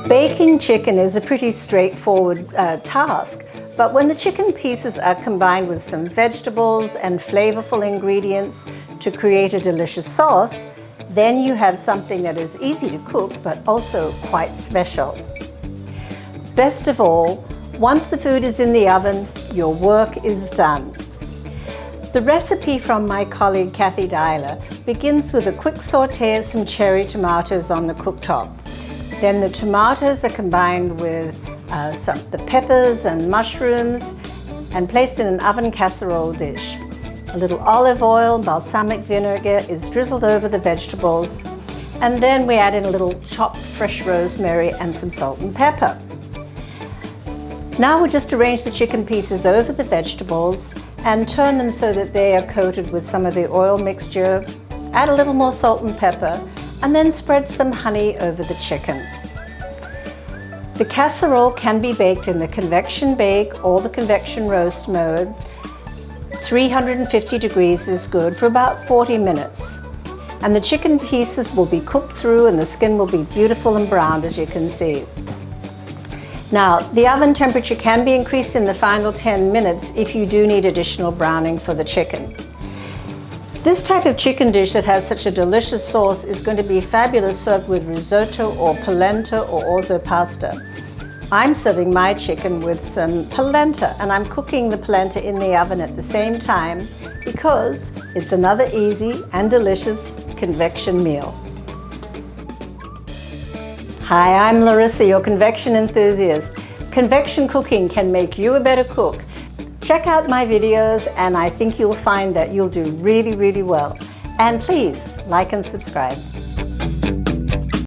Baking chicken is a pretty straightforward task, but when the chicken pieces are combined with some vegetables and flavorful ingredients to create a delicious sauce, then you have something that is easy to cook but also quite special. Best of all, once the food is in the oven, your work is done. The recipe from my colleague Kathy Dyler begins with a quick saute of some cherry tomatoes on the cooktop. Then the tomatoes are combined with the peppers and mushrooms and placed in an oven casserole dish. A little olive oil and balsamic vinegar is drizzled over the vegetables, and then we add in a little chopped fresh rosemary and some salt and pepper. Now we'll just arrange the chicken pieces over the vegetables and turn them so that they are coated with some of the oil mixture, add a little more salt and pepper, and then spread some honey over the chicken. The casserole can be baked in the convection bake or the convection roast mode. 350 degrees is good for about 40 minutes. And the chicken pieces will be cooked through and the skin will be beautiful and browned, as you can see. Now, the oven temperature can be increased in the final 10 minutes if you do need additional browning for the chicken. This type of chicken dish that has such a delicious sauce is going to be fabulous served with risotto or polenta or also pasta. I'm serving my chicken with some polenta, and I'm cooking the polenta in the oven at the same time because it's another easy and delicious convection meal. Hi, I'm Larissa, your convection enthusiast. Convection cooking can make you a better cook. Check out my videos and I think you'll find that you'll do really, really well. And please like and subscribe.